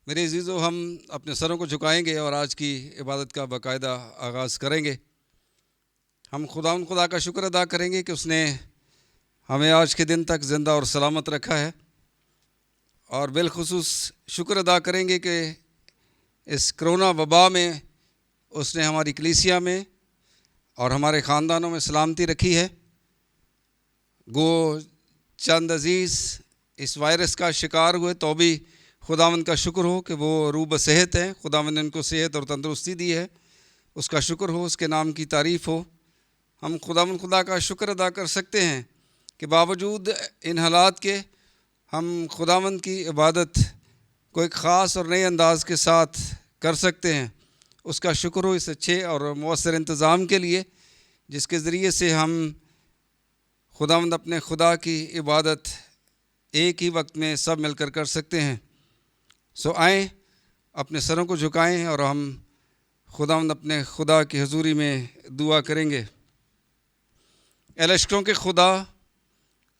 میرے عزیزو، ہم اپنے سروں کو جھکائیں گے اور آج کی عبادت کا باقاعدہ آغاز کریں گے۔ ہم خدا کا شکر ادا کریں گے کہ اس نے ہمیں آج کے دن تک زندہ اور سلامت رکھا ہے، اور بالخصوص شکر ادا کریں گے کہ اس کرونا وبا میں اس نے ہماری کلیسیا میں اور ہمارے خاندانوں میں سلامتی رکھی ہے۔ گو چند عزیز اس وائرس کا شکار ہوئے تو بھی خداوند کا شکر ہو کہ وہ روح بصحت ہیں۔ خداوند نے ان کو صحت اور تندرستی دی ہے، اس کا شکر ہو، اس کے نام کی تعریف ہو۔ ہم خدا کا شکر ادا کر سکتے ہیں کہ باوجود ان حالات کے ہم خداوند کی عبادت کو ایک خاص اور نئے انداز کے ساتھ کر سکتے ہیں۔ اس کا شکر ہو اس اچھے اور مؤثر انتظام کے لیے جس کے ذریعے سے ہم خداوند اپنے خدا کی عبادت ایک ہی وقت میں سب مل کر کر سکتے ہیں۔ سو آئیں، اپنے سروں کو جھکائیں اور ہم خداوند اپنے خدا کی حضوری میں دعا کریں گے۔ اے لشکروں کے خدا،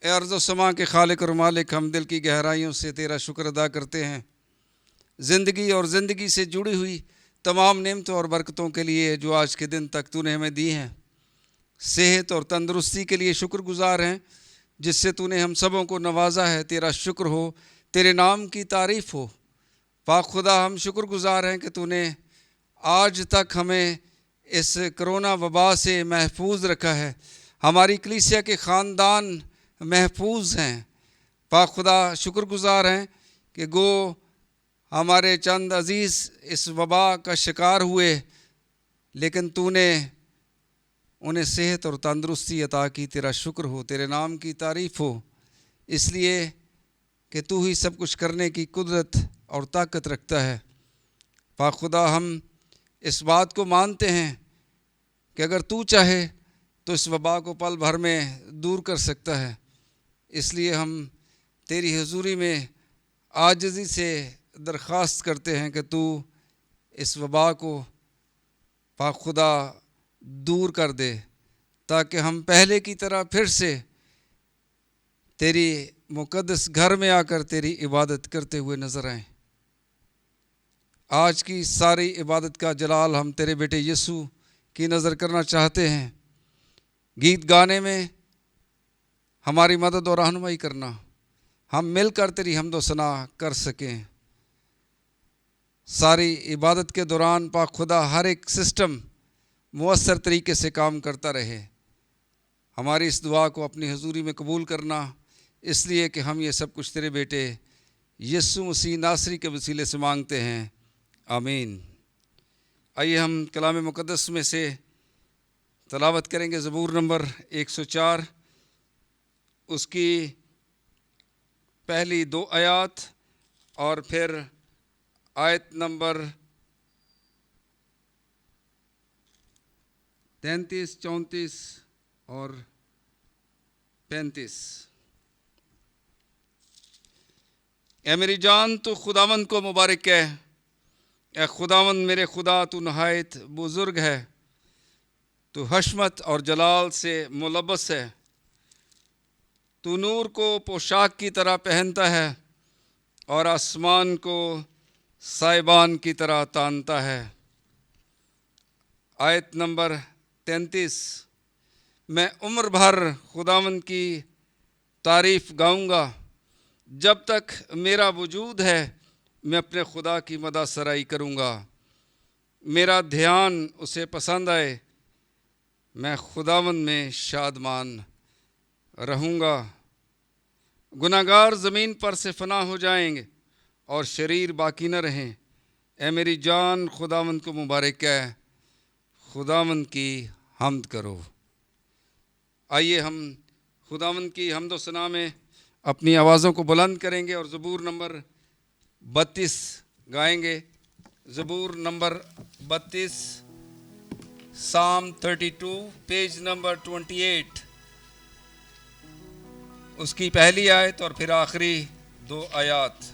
اے ارض و سما کے خالق اور مالک، ہم دل کی گہرائیوں سے تیرا شکر ادا کرتے ہیں زندگی اور زندگی سے جڑی ہوئی تمام نعمتوں اور برکتوں کے لیے جو آج کے دن تک تو نے ہمیں دی ہیں۔ صحت اور تندرستی کے لیے شکر گزار ہیں جس سے تو نے ہم سبوں کو نوازا ہے۔ تیرا شکر ہو، تیرے نام کی تعریف ہو۔ پاک خدا، ہم شکر گزار ہیں کہ تو نے آج تک ہمیں اس کرونا وبا سے محفوظ رکھا ہے۔ ہماری کلیسیا کے خاندان محفوظ ہیں۔ پاک خدا، شکر گزار ہیں کہ گو ہمارے چند عزیز اس وبا کا شکار ہوئے لیکن تو نے انہیں صحت اور تندرستی عطا کی۔ تیرا شکر ہو، تیرے نام کی تعریف ہو، اس لیے کہ تو ہی سب کچھ کرنے کی قدرت اور طاقت رکھتا ہے۔ پاک خدا، ہم اس بات کو مانتے ہیں کہ اگر تو چاہے تو اس وبا کو پل بھر میں دور کر سکتا ہے۔ اس لیے ہم تیری حضوری میں عاجزی سے درخواست کرتے ہیں کہ تو اس وبا کو پاک خدا دور کر دے تاکہ ہم پہلے کی طرح پھر سے تیری مقدس گھر میں آ کر تیری عبادت کرتے ہوئے نظر آئیں۔ آج کی ساری عبادت کا جلال ہم تیرے بیٹے یسوع کی نظر کرنا چاہتے ہیں۔ گیت گانے میں ہماری مدد اور رہنمائی کرنا، ہم مل کر تیری حمد و ثنا کر سکیں۔ ساری عبادت کے دوران پاک خدا ہر ایک سسٹم مؤثر طریقے سے کام کرتا رہے۔ ہماری اس دعا کو اپنی حضوری میں قبول کرنا، اس لیے کہ ہم یہ سب کچھ تیرے بیٹے یسوع مسیح ناصری کے وسیلے سے مانگتے ہیں، آمین۔ آئیے ہم کلام مقدس میں سے تلاوت کریں گے زبور نمبر 104، اس کی پہلی 2 آیات اور پھر آیت نمبر 33، 34 اور 35۔ اے میری جان، تو خداوند کو مبارک ہے۔ اے خداوند میرے خدا، تو نہایت بزرگ ہے، تو حشمت اور جلال سے ملبس ہے۔ تو نور کو پوشاک کی طرح پہنتا ہے اور آسمان کو سائبان کی طرح تانتا ہے۔ آیت نمبر 33۔ میں عمر بھر خداوند کی تعریف گاؤں گا، جب تک میرا وجود ہے میں اپنے خدا کی مدح سرائی کروں گا۔ میرا دھیان اسے پسند آئے، میں خداوند میں شادمان رہوں گا۔ گناہگار زمین پر سے فنا ہو جائیں گے اور شریر باقی نہ رہیں۔ اے میری جان، خداوند کو مبارک ہے، خداوند کی حمد کرو۔ آئیے ہم خداوند کی حمد و ثنا میں اپنی آوازوں کو بلند کریں گے اور زبور نمبر 32 گائیں گے۔ زبور نمبر 32، Psalm 32، پیج نمبر 28، اس کی پہلی آیت اور پھر آخری 2 آیات۔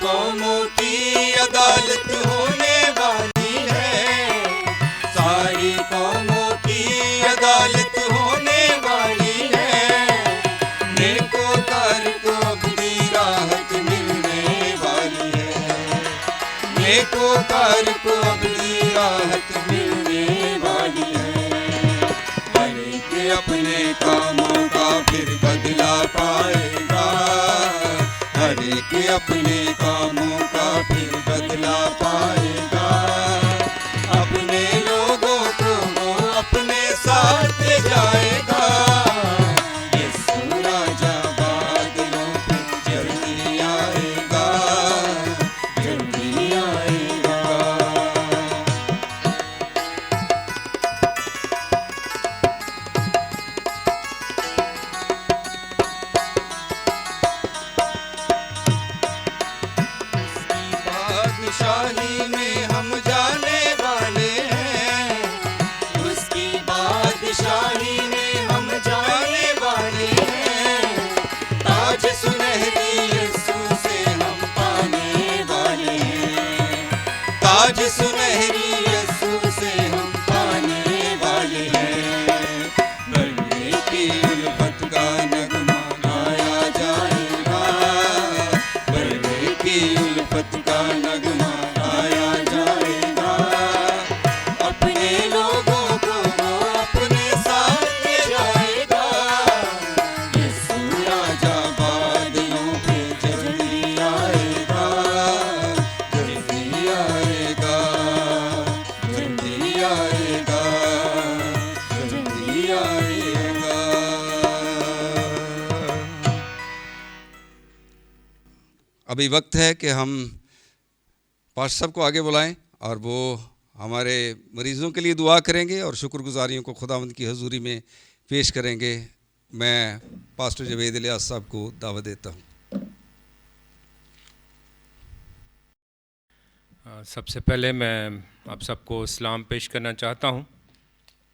قوموں کی عدالت ہونے والی ہے، ساری قوموں کی عدالت ہونے والی ہے، نیکوکار کو اپنی راحت ملنے والی ہے، نیکوکار کو اپنی راحت ملنے والی ہے، ہر ایک اپنے کاموں کا پھر بدلہ پائے گا، ہر ایک اپنے کاموں کا پھر بدلہ پائے گا، اپنے لوگوں کو وہ اپنے ساتھ لے جائے گا، یسوع راجہ بادلوں پہ جلدی آئے گا، جلدی آئے گا۔ بادشاہی میں ہم جانے والے ہیں، اس کی بادشاہی میں ہم جانے والے ہیں، تاج سنہری یسوع سے ہم پانے والے ہیں، تاج سنہری یسوع سے ہم پانے والے ہیں، بڑے کی الفت کا نغمہ گایا جائے گا، بڑے کی الفت کا نغمہ گایا جائے گا، اپنے لوگوں کو وہ اپنے ساتھ لے جائے گا، یسوع راجہ بادلوں پہ جلدی آئے گا، جلدی آئے گا، جلدی آئے گا، جلدی آئے گا۔ ابھی وقت ہے کہ ہم پاسٹر صاحب کو آگے بلائیں اور وہ ہمارے مریضوں کے لیے دعا کریں گے اور شکر گزاریوں کو خداوند کی حضوری میں پیش کریں گے۔ میں پاسٹر جاوید الیاس صاحب کو دعوت دیتا ہوں۔ سب سے پہلے میں آپ سب کو سلام پیش کرنا چاہتا ہوں،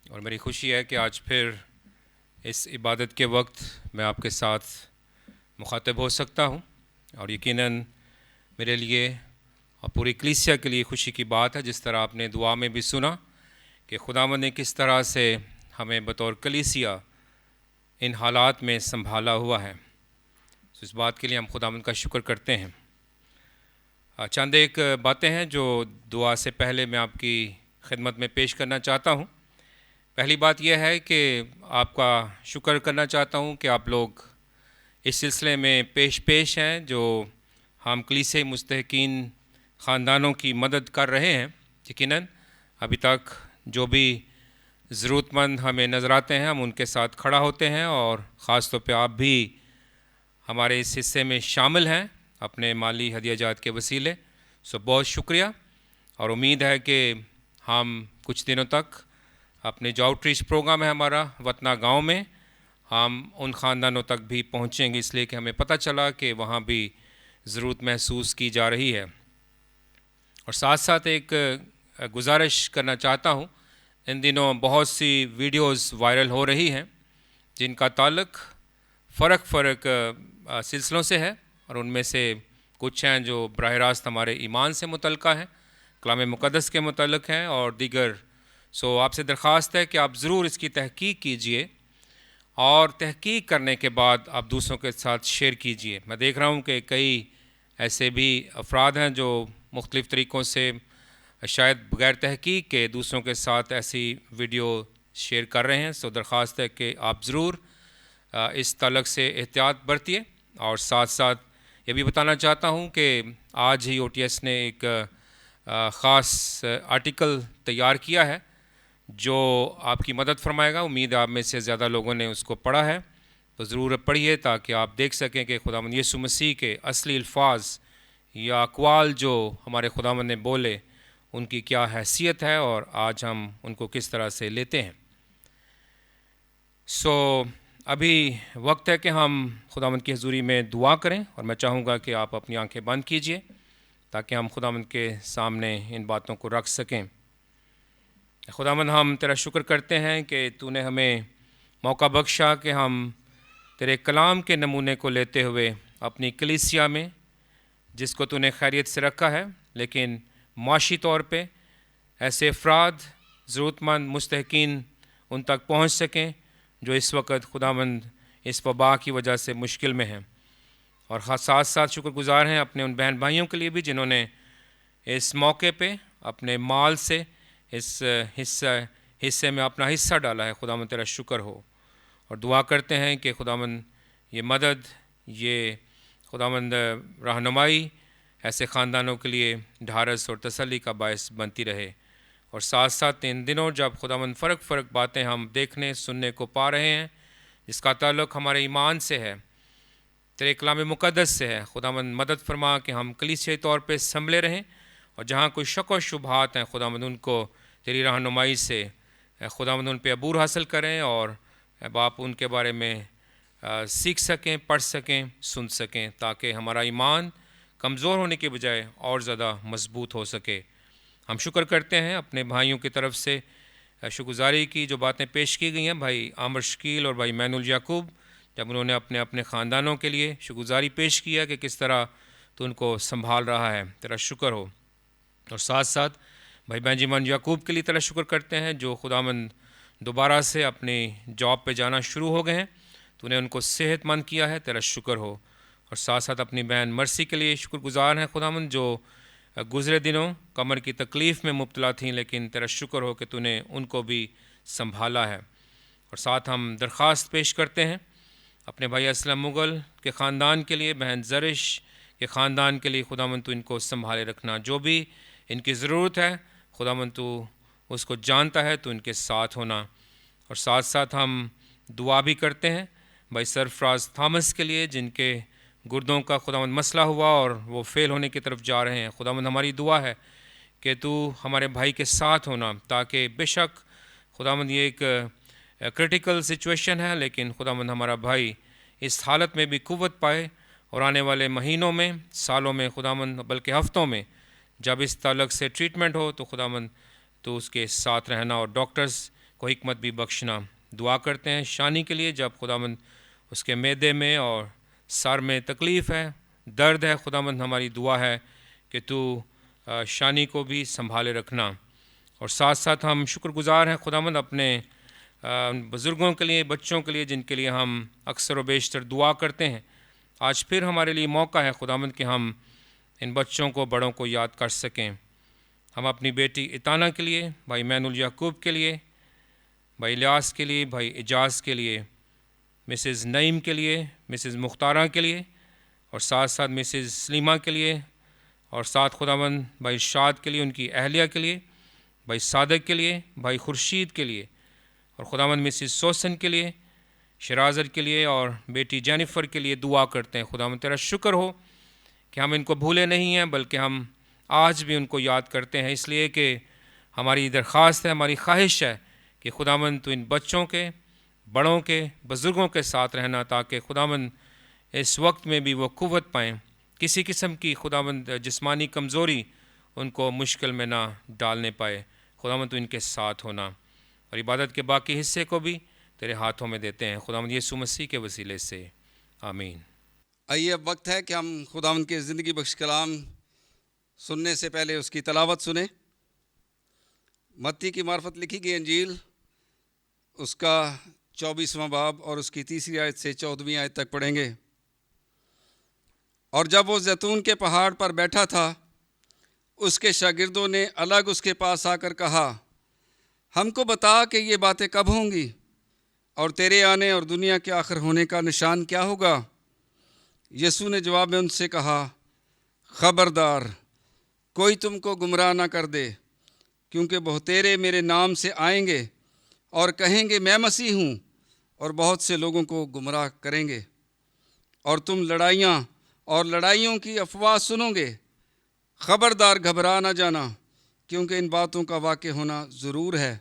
اور میری خوشی ہے کہ آج پھر اس عبادت کے وقت میں آپ کے ساتھ مخاطب ہو سکتا ہوں، اور یقیناً میرے لیے اور پوری کلیسیا کے لیے خوشی کی بات ہے، جس طرح آپ نے دعا میں بھی سنا کہ خداوند نے کس طرح سے ہمیں بطور کلیسیا ان حالات میں سنبھالا ہوا ہے۔ اس بات کے لیے ہم خداوند کا شکر کرتے ہیں۔ چند ایک باتیں ہیں جو دعا سے پہلے میں آپ کی خدمت میں پیش کرنا چاہتا ہوں۔ پہلی بات یہ ہے کہ آپ کا شکر کرنا چاہتا ہوں کہ آپ لوگ اس سلسلے میں پیش ہیں جو ہم کلیسے مستحقین خاندانوں کی مدد کر رہے ہیں۔ یقیناً ابھی تک جو بھی ضرورت مند ہمیں نظر آتے ہیں ہم ان کے ساتھ کھڑا ہوتے ہیں، اور خاص طور پہ آپ بھی ہمارے اس حصے میں شامل ہیں اپنے مالی ہدیہ جات کے وسیلے، بہت شکریہ، اور امید ہے کہ ہم کچھ دنوں تک اپنے جو آؤٹ ریچ پروگرام ہے ہمارا وطنا گاؤں میں، ہم ان خاندانوں تک بھی پہنچیں گے، اس لیے کہ ہمیں پتہ چلا کہ وہاں بھی ضرورت محسوس کی جا رہی ہے۔ اور ساتھ ساتھ ایک گزارش کرنا چاہتا ہوں، ان دنوں بہت سی ویڈیوز وائرل ہو رہی ہیں جن کا تعلق فرق سلسلوں سے ہے، اور ان میں سے کچھ ہیں جو براہ راست ہمارے ایمان سے متعلقہ ہیں، کلام مقدس کے متعلق ہیں، اور دیگر۔ آپ سے درخواست ہے کہ آپ ضرور اس کی تحقیق کیجئے، اور تحقیق کرنے کے بعد آپ دوسروں کے ساتھ شیئر کیجئے۔ میں دیکھ رہا ہوں کہ کئی ایسے بھی افراد ہیں جو مختلف طریقوں سے شاید بغیر تحقیق کے دوسروں کے ساتھ ایسی ویڈیو شیئر کر رہے ہیں۔ درخواست ہے کہ آپ ضرور اس تعلق سے احتیاط برتیے، اور ساتھ ساتھ یہ بھی بتانا چاہتا ہوں کہ آج ہی او ٹی ایس نے ایک خاص آرٹیکل تیار کیا ہے جو آپ کی مدد فرمائے گا۔ امید آپ میں سے زیادہ لوگوں نے اس کو پڑھا ہے، تو ضرور پڑھیے تاکہ آپ دیکھ سکیں کہ خداوند یسوع مسیح کے اصلی الفاظ یا اقوال جو ہمارے خداوند نے بولے ان کی کیا حیثیت ہے، اور آج ہم ان کو کس طرح سے لیتے ہیں۔ ابھی وقت ہے کہ ہم خداوند کی حضوری میں دعا کریں، اور میں چاہوں گا کہ آپ اپنی آنکھیں بند کیجئے تاکہ ہم خداوند کے سامنے ان باتوں کو رکھ سکیں۔ خداوند، ہم تیرا شکر کرتے ہیں کہ تو نے ہمیں موقع بخشا کہ ہم تیرے کلام کے نمونے کو لیتے ہوئے اپنی کلیسیا میں جس کو تو نے خیریت سے رکھا ہے، لیکن معاشی طور پہ ایسے افراد ضرورت مند مستحقین ان تک پہنچ سکیں جو اس وقت خداوند اس وبا کی وجہ سے مشکل میں ہیں۔ اور ساتھ ساتھ شکر گزار ہیں اپنے ان بہن بھائیوں کے لیے بھی جنہوں نے اس موقع پہ اپنے مال سے اس حصے میں اپنا حصہ ڈالا ہے۔ خداوند تیرا شکر ہو، اور دعا کرتے ہیں کہ خداوند یہ مدد، یہ خداوند رہنمائی ایسے خاندانوں کے لیے ڈھارس اور تسلی کا باعث بنتی رہے۔ اور ساتھ ساتھ ان دنوں جب خداوند فرق باتیں ہم دیکھنے سننے کو پا رہے ہیں جس کا تعلق ہمارے ایمان سے ہے، تیرے کلام مقدس سے ہے، خداوند مدد فرما کہ ہم کلیسیائی طور پہ سنبھلے رہیں، اور جہاں کوئی شک و شبہات ہیں خداوند ان کو تیری رہنمائی سے خداوند ان پہ عبور حاصل کریں، اور باپ ان کے بارے میں سیکھ سکیں، پڑھ سکیں، سن سکیں، تاکہ ہمارا ایمان کمزور ہونے کے بجائے اور زیادہ مضبوط ہو سکے۔ ہم شکر کرتے ہیں اپنے بھائیوں کی طرف سے شکرگزاری کی جو باتیں پیش کی گئی ہیں، بھائی عامر شکیل اور بھائی مین الیعقوب، جب انہوں نے اپنے خاندانوں کے لیے شکرگزاری پیش کیا کہ کس طرح تو ان کو سنبھال رہا ہے، تیرا شکر ہو۔ اور ساتھ ساتھ بھائی بینجیمن یعقوب کے لیے تیرا شکر کرتے ہیں جو خداوند دوبارہ سے اپنی جاب پہ جانا شروع ہو گئے ہیں، تو نے ان کو صحت مند کیا ہے، تیرا شکر ہو۔ اور ساتھ ساتھ اپنی بہن مرسی کے لیے شکر گزار ہیں خداوند جو گزرے دنوں کمر کی تکلیف میں مبتلا تھیں، لیکن تیرا شکر ہو کہ تو نے ان کو بھی سنبھالا ہے۔ اور ساتھ ہم درخواست پیش کرتے ہیں اپنے بھائی اسلم مغل کے خاندان کے لیے، بہن زرش کے خاندان کے لیے، خداوند تو ان کو سنبھالے رکھنا، جو بھی ان کی ضرورت ہے خداوند تو اس کو جانتا ہے، تو ان کے ساتھ ہونا۔ اور ساتھ ساتھ ہم دعا بھی کرتے ہیں بھائی سرفراز تھامس کے لیے جن کے گردوں کا خداوند مسئلہ ہوا اور وہ فیل ہونے کی طرف جا رہے ہیں۔ خداوند ہماری دعا ہے کہ تو ہمارے بھائی کے ساتھ ہونا، تاکہ بے شک خداوند یہ ایک کرٹیکل سچویشن ہے، لیکن خداوند ہمارا بھائی اس حالت میں بھی قوت پائے، اور آنے والے مہینوں میں، سالوں میں خداوند، بلکہ ہفتوں میں جب اس تعلق سے ٹریٹمنٹ ہو تو خداوند تو اس کے ساتھ رہنا اور ڈاکٹرز کو حکمت بھی بخشنا۔ دعا کرتے ہیں شانی کے لیے، جب خداوند اس کے معدے میں اور سر میں تکلیف ہے، درد ہے، خداوند ہماری دعا ہے کہ تو شانی کو بھی سنبھالے رکھنا۔ اور ساتھ ساتھ ہم شکر گزار ہیں خداوند اپنے بزرگوں کے لیے، بچوں کے لیے جن کے لیے ہم اکثر و بیشتر دعا کرتے ہیں۔ آج پھر ہمارے لیے موقع ہے خداوند کہ ہم ان بچوں کو، بڑوں کو یاد کر سکیں۔ ہم اپنی بیٹی اتانا کے لیے، بھائی مین الیعقوب کے لیے، بھائی الیاس کے لیے، بھائی اعجاز کے لیے، مسز نعیم کے لیے، مسز مختارہ کے لیے، اور ساتھ ساتھ مسز سلیمہ کے لیے، اور ساتھ خداوند بھائی شاد کے لیے، ان کی اہلیہ کے لیے، بھائی صادق کے لیے، بھائی خورشید کے لیے، اور خداوند مسز سوسن کے لیے، شرازر کے لیے، اور بیٹی جینیفر کے لیے دعا کرتے ہیں۔ خداوند تیرا شکر ہو کہ ہم ان کو بھولے نہیں ہیں، بلکہ ہم آج بھی ان کو یاد کرتے ہیں، اس لیے کہ ہماری درخواست ہے، ہماری خواہش ہے کہ خداوند تو ان بچوں کے، بڑوں کے، بزرگوں کے ساتھ رہنا، تاکہ خداوند اس وقت میں بھی وہ قوت پائیں، کسی قسم کی خداوند جسمانی کمزوری ان کو مشکل میں نہ ڈالنے پائے۔ خداوند تو ان کے ساتھ ہونا، اور عبادت کے باقی حصے کو بھی تیرے ہاتھوں میں دیتے ہیں خداوند یسوع مسیح کے وسیلے سے، آمین۔ آئیے اب وقت ہے کہ ہم خداوند کے زندگی بخش کلام سننے سے پہلے اس کی تلاوت سنیں۔ متی کی معرفت لکھی گئی انجیل، اس کا 24واں باب اور اس کی 3 آیت سے 14ویں آیت تک پڑھیں گے۔ اور جب وہ زیتون کے پہاڑ پر بیٹھا تھا، اس کے شاگردوں نے الگ اس کے پاس آ کر کہا، ہم کو بتا کہ یہ باتیں کب ہوں گی، اور تیرے آنے اور دنیا کے آخر ہونے کا نشان کیا ہوگا؟ یسوع نے جواب میں ان سے کہا، خبردار، کوئی تم کو گمراہ نہ کر دے، کیونکہ بہتیرے میرے نام سے آئیں گے اور کہیں گے میں مسیح ہوں، اور بہت سے لوگوں کو گمراہ کریں گے۔ اور تم لڑائیاں اور لڑائیوں کی افواہ سنو گے، خبردار گھبرا نہ جانا، کیونکہ ان باتوں کا واقع ہونا ضرور ہے،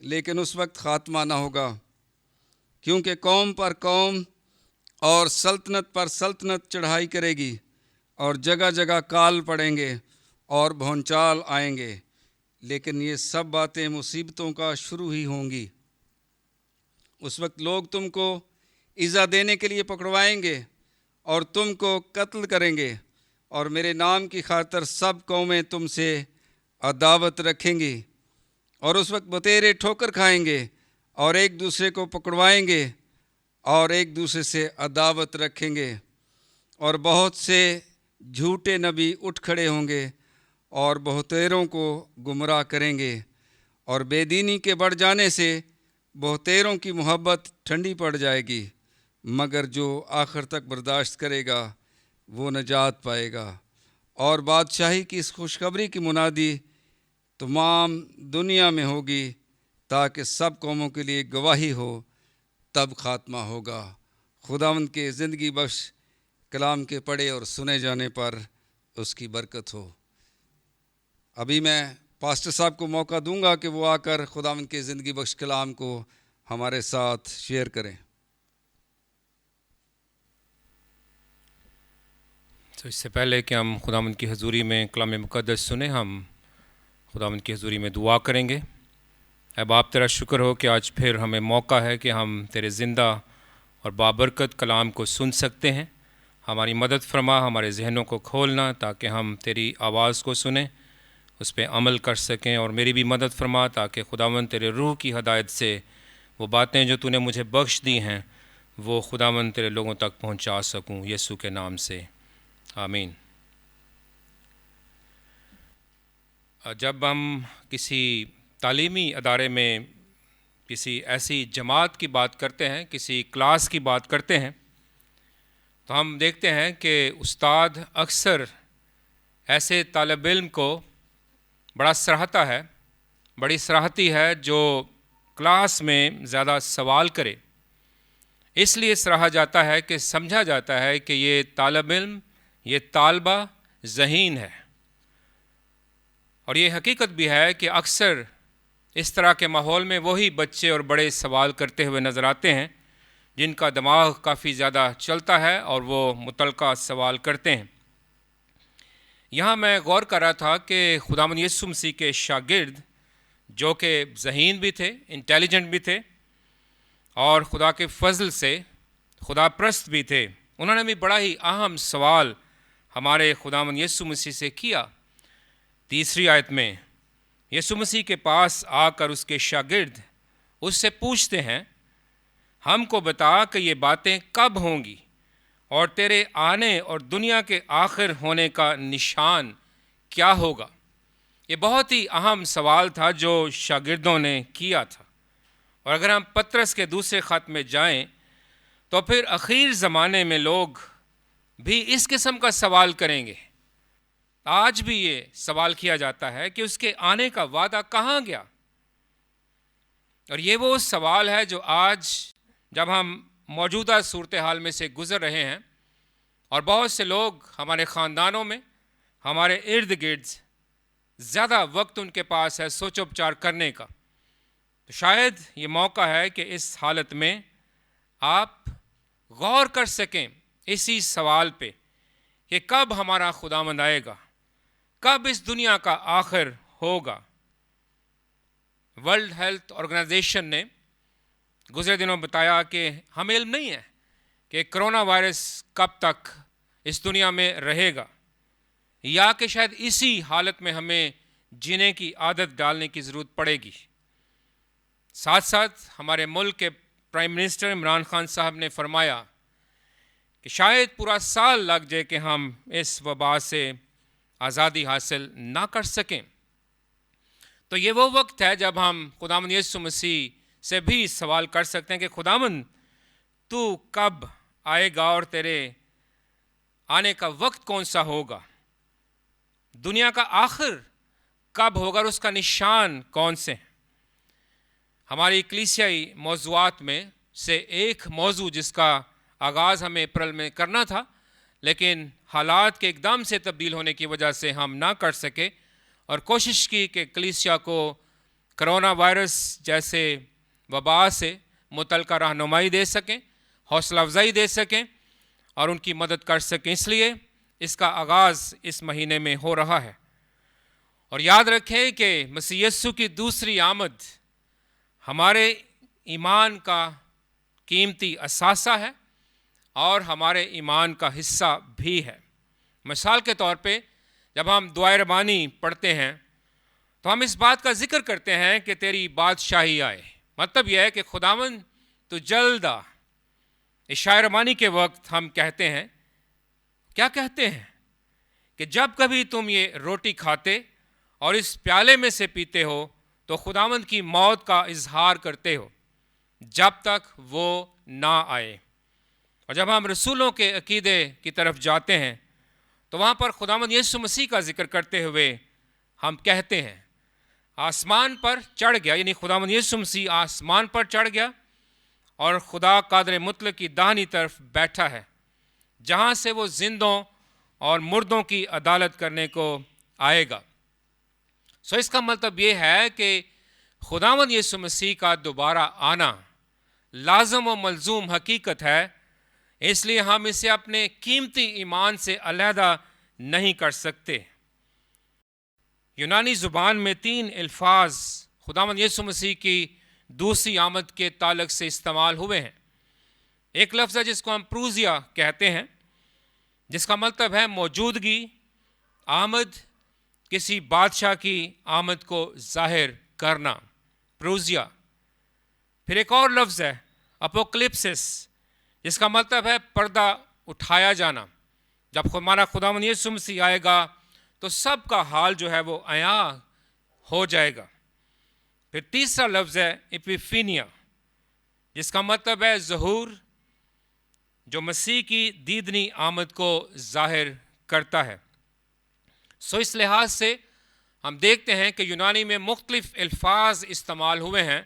لیکن اس وقت خاتمہ نہ ہوگا۔ کیونکہ قوم پر قوم اور سلطنت پر سلطنت چڑھائی کرے گی، اور جگہ جگہ کال پڑیں گے اور بھونچال آئیں گے، لیکن یہ سب باتیں مصیبتوں کا شروع ہی ہوں گی۔ اس وقت لوگ تم کو ایذا دینے کے لیے پکڑوائیں گے اور تم کو قتل کریں گے، اور میرے نام کی خاطر سب قومیں تم سے عداوت رکھیں گی، اور اس وقت بتیرے ٹھوکر کھائیں گے اور ایک دوسرے کو پکڑوائیں گے اور ایک دوسرے سے عداوت رکھیں گے، اور بہت سے جھوٹے نبی اٹھ کھڑے ہوں گے اور بہتیروں کو گمراہ کریں گے، اور بے دینی کے بڑھ جانے سے بہتیروں کی محبت ٹھنڈی پڑ جائے گی، مگر جو آخر تک برداشت کرے گا وہ نجات پائے گا۔ اور بادشاہی کی اس خوشخبری کی منادی تمام دنیا میں ہوگی تاکہ سب قوموں کے لیے گواہی ہو، تب خاتمہ ہوگا۔ خداوند کے زندگی بخش کلام کے پڑھے اور سنے جانے پر اس کی برکت ہو۔ ابھی میں پاسٹر صاحب کو موقع دوں گا کہ وہ آ کر خداوند کے زندگی بخش کلام کو ہمارے ساتھ شیئر کریں۔ تو اس سے پہلے کہ ہم خداوند کی حضوری میں کلام مقدس سنیں، ہم خداوند کی حضوری میں دعا کریں گے۔ اے باپ، تیرا شکر ہو کہ آج پھر ہمیں موقع ہے کہ ہم تیرے زندہ اور بابرکت کلام کو سن سکتے ہیں۔ ہماری مدد فرما، ہمارے ذہنوں کو کھولنا تاکہ ہم تیری آواز کو سنیں، اس پہ عمل کر سکیں، اور میری بھی مدد فرما تاکہ خداوند تیرے روح کی ہدایت سے وہ باتیں جو تو نے مجھے بخش دی ہیں وہ خداوند تیرے لوگوں تک پہنچا سکوں، یسوع کے نام سے آمین۔ جب ہم کسی تعلیمی ادارے میں کسی ایسی جماعت کی بات کرتے ہیں، کسی کلاس کی بات کرتے ہیں، تو ہم دیکھتے ہیں کہ استاد اکثر ایسے طالب علم کو بڑا سراہتا ہے، بڑی سراہتی ہے جو کلاس میں زیادہ سوال کرے۔ اس لیے سراہا جاتا ہے کہ سمجھا جاتا ہے کہ یہ طالب علم، یہ طالبہ ذہین ہے۔ اور یہ حقیقت بھی ہے کہ اکثر اس طرح کے ماحول میں وہی بچے اور بڑے سوال کرتے ہوئے نظر آتے ہیں جن کا دماغ کافی زیادہ چلتا ہے اور وہ متعلقہ سوال کرتے ہیں۔ یہاں میں غور کر رہا تھا کہ خداوند یسوع مسیح کے شاگرد جو کہ ذہین بھی تھے، انٹیلیجنٹ بھی تھے، اور خدا کے فضل سے خدا پرست بھی تھے، انہوں نے بھی بڑا ہی اہم سوال ہمارے خداوند یسوع مسیح سے کیا۔ 3 آیت میں یسوع مسیح کے پاس آ کر اس کے شاگرد اس سے پوچھتے ہیں، ہم کو بتا کہ یہ باتیں کب ہوں گی اور تیرے آنے اور دنیا کے آخر ہونے کا نشان کیا ہوگا؟ یہ بہت ہی اہم سوال تھا جو شاگردوں نے کیا تھا۔ اور اگر ہم پطرس کے دوسرے خط میں جائیں تو پھر اخیر زمانے میں لوگ بھی اس قسم کا سوال کریں گے۔ آج بھی یہ سوال کیا جاتا ہے کہ اس کے آنے کا وعدہ کہاں گیا؟ اور یہ وہ سوال ہے جو آج جب ہم موجودہ صورتحال میں سے گزر رہے ہیں اور بہت سے لوگ ہمارے خاندانوں میں، ہمارے ارد گرد زیادہ وقت ان کے پاس ہے سوچ وچار کرنے کا، تو شاید یہ موقع ہے کہ اس حالت میں آپ غور کر سکیں اسی سوال پہ کہ کب ہمارا خداوند آئے گا، کب اس دنیا کا آخر ہوگا۔ ورلڈ ہیلتھ آرگنائزیشن نے گزرے دنوں بتایا کہ ہمیں علم نہیں ہے کہ کرونا وائرس کب تک اس دنیا میں رہے گا، یا کہ شاید اسی حالت میں ہمیں جینے کی عادت ڈالنے کی ضرورت پڑے گی۔ ساتھ ساتھ ہمارے ملک کے پرائم منسٹر عمران خان صاحب نے فرمایا کہ شاید پورا سال لگ جائے کہ ہم اس وبا سے آزادی حاصل نہ کر سکیں۔ تو یہ وہ وقت ہے جب ہم خداوند یسوع مسیح سے بھی سوال کر سکتے ہیں کہ خداوند تو کب آئے گا اور تیرے آنے کا وقت کون سا ہوگا، دنیا کا آخر کب ہوگا اور اس کا نشان کون سے ہیں۔ ہماری کلیسیائی موضوعات میں سے ایک موضوع جس کا آغاز ہمیں اپریل میں کرنا تھا لیکن حالات کے ایک دم سے تبدیل ہونے کی وجہ سے ہم نہ کر سکے، اور کوشش کی کہ کلیسیا کو کرونا وائرس جیسے وبا سے متعلقہ رہنمائی دے سکیں، حوصلہ افزائی دے سکیں اور ان کی مدد کر سکیں۔ اس لیے اس کا آغاز اس مہینے میں ہو رہا ہے۔ اور یاد رکھیں کہ مسیح یسوع کی دوسری آمد ہمارے ایمان کا قیمتی اثاثہ ہے اور ہمارے ایمان کا حصہ بھی ہے۔ مثال کے طور پہ جب ہم دعائے ربانی پڑھتے ہیں تو ہم اس بات کا ذکر کرتے ہیں کہ تیری بادشاہی آئے. مطلب یہ ہے کہ خداوند تو جلد آ. عشاء ربانی کے وقت ہم کہتے ہیں، کیا کہتے ہیں؟ کہ جب کبھی تم یہ روٹی کھاتے اور اس پیالے میں سے پیتے ہو تو خداوند کی موت کا اظہار کرتے ہو جب تک وہ نہ آئے. اور جب ہم رسولوں کے عقیدے کی طرف جاتے ہیں تو وہاں پر خداوند یسوع مسیح کا ذکر کرتے ہوئے ہم کہتے ہیں آسمان پر چڑھ گیا، یعنی خداوند یسوع مسیح آسمان پر چڑھ گیا اور خدا قادر مطلق کی داہنی طرف بیٹھا ہے، جہاں سے وہ زندوں اور مردوں کی عدالت کرنے کو آئے گا. اس کا مطلب یہ ہے کہ خداوند یسوع مسیح کا دوبارہ آنا لازم و ملزوم حقیقت ہے، اس لیے ہم اسے اپنے قیمتی ایمان سے علیحدہ نہیں کر سکتے. یونانی زبان میں 3 الفاظ خداوند یسوع مسیح کی دوسری آمد کے تعلق سے استعمال ہوئے ہیں. ایک لفظ ہے جس کو ہم پروزیا کہتے ہیں، جس کا مطلب ہے موجودگی، آمد، کسی بادشاہ کی آمد کو ظاہر کرنا، پروزیا. پھر ایک اور لفظ ہے اپوکلپسس، جس کا مطلب ہے پردہ اٹھایا جانا. جب ہمارا خداوند یسوع مسیح آئے گا تو سب کا حال جو ہے وہ عیاں ہو جائے گا. پھر تیسرا لفظ ہے ایپیفینیا، جس کا مطلب ہے ظہور، جو مسیح کی دیدنی آمد کو ظاہر کرتا ہے. اس لحاظ سے ہم دیکھتے ہیں کہ یونانی میں مختلف الفاظ استعمال ہوئے ہیں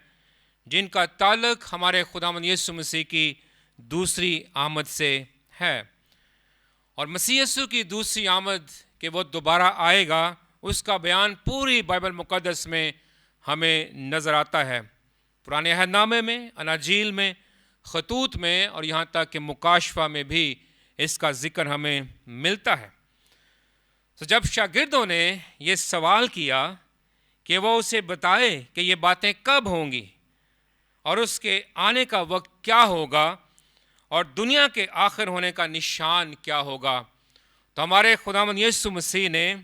جن کا تعلق ہمارے خداوند یسوع مسیح کی دوسری آمد سے ہے. اور مسیح یسوع کی دوسری آمد کہ وہ دوبارہ آئے گا، اس کا بیان پوری بائبل مقدس میں ہمیں نظر آتا ہے. پرانے عہد نامے میں، اناجیل میں، خطوط میں اور یہاں تک کہ مکاشفہ میں بھی اس کا ذکر ہمیں ملتا ہے. تو جب شاگردوں نے یہ سوال کیا کہ وہ اسے بتائے کہ یہ باتیں کب ہوں گی اور اس کے آنے کا وقت کیا ہوگا اور دنیا کے آخر ہونے کا نشان کیا ہوگا، تو ہمارے خداوند یسوع مسیح نے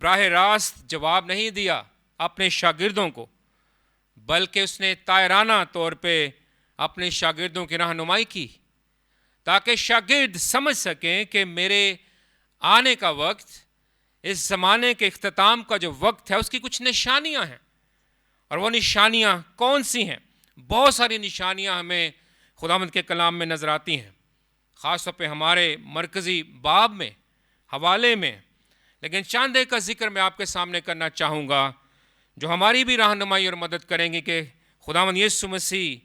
براہ راست جواب نہیں دیا اپنے شاگردوں کو، بلکہ اس نے طائرانہ طور پہ اپنے شاگردوں کی رہنمائی کی تاکہ شاگرد سمجھ سکیں کہ میرے آنے کا وقت، اس زمانے کے اختتام کا جو وقت ہے، اس کی کچھ نشانیاں ہیں. اور وہ نشانیاں کون سی ہیں؟ بہت ساری نشانیاں ہمیں خداوند کے کلام میں نظر آتی ہیں، خاص طور پہ ہمارے مرکزی باب میں، حوالے میں. لیکن چاند ایک کا ذکر میں آپ کے سامنے کرنا چاہوں گا جو ہماری بھی رہنمائی اور مدد کریں گی کہ خداوند یسوع مسیح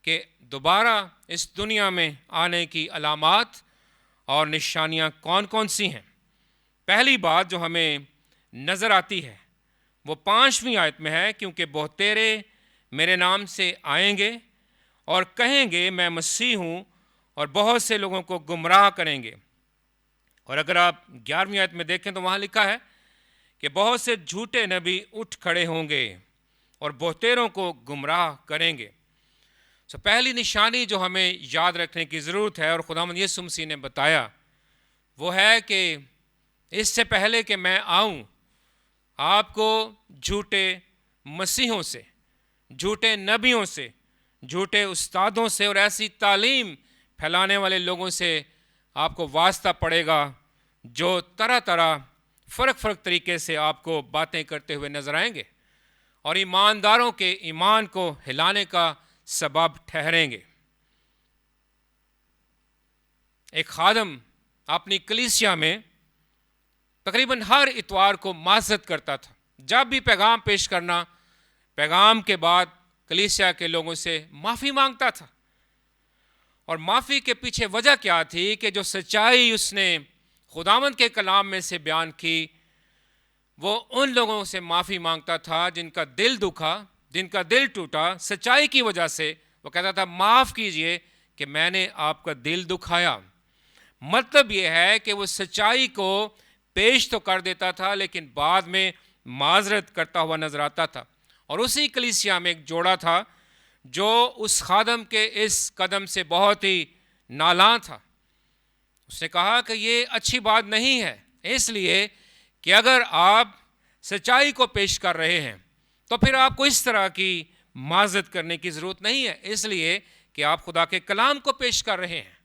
کے دوبارہ اس دنیا میں آنے کی علامات اور نشانیاں کون کون سی ہیں. پہلی بات جو ہمیں نظر آتی ہے وہ 5ویں آیت میں ہے، کیونکہ بہتیرے میرے نام سے آئیں گے اور کہیں گے میں مسیح ہوں، اور بہت سے لوگوں کو گمراہ کریں گے. اور اگر آپ 11ویں آیت میں دیکھیں تو وہاں لکھا ہے کہ بہت سے جھوٹے نبی اٹھ کھڑے ہوں گے اور بہتیروں کو گمراہ کریں گے. پہلی نشانی جو ہمیں یاد رکھنے کی ضرورت ہے اور خداوند یسوع مسیح نے بتایا وہ ہے کہ اس سے پہلے کہ میں آؤں آپ کو جھوٹے مسیحوں سے، جھوٹے نبیوں سے، جھوٹے استادوں سے اور ایسی تعلیم پھیلانے والے لوگوں سے آپ کو واسطہ پڑے گا جو طرح طرح فرق طریقے سے آپ کو باتیں کرتے ہوئے نظر آئیں گے اور ایمانداروں کے ایمان کو ہلانے کا سبب ٹھہریں گے. ایک خادم اپنی کلیسیا میں تقریباً ہر اتوار کو معذرت کرتا تھا. جب بھی پیغام پیش کرنا، پیغام کے بعد کلیسیا کے لوگوں سے معافی مانگتا تھا. اور معافی کے پیچھے وجہ کیا تھی کہ جو سچائی اس نے خداوند کے کلام میں سے بیان کی، وہ ان لوگوں سے معافی مانگتا تھا جن کا دل دکھا، جن کا دل ٹوٹا سچائی کی وجہ سے. وہ کہتا تھا معاف کیجئے کہ میں نے آپ کا دل دکھایا. مطلب یہ ہے کہ وہ سچائی کو پیش تو کر دیتا تھا لیکن بعد میں معذرت کرتا ہوا نظر آتا تھا. اور اسی کلیسیا میں ایک جوڑا تھا جو اس خادم کے اس قدم سے بہت ہی نالاں تھا. اس نے کہا کہ یہ اچھی بات نہیں ہے اس لیے کہ اگر آپ سچائی کو پیش کر رہے ہیں تو پھر آپ کو اس طرح کی معذرت کرنے کی ضرورت نہیں ہے، اس لیے کہ آپ خدا کے کلام کو پیش کر رہے ہیں۔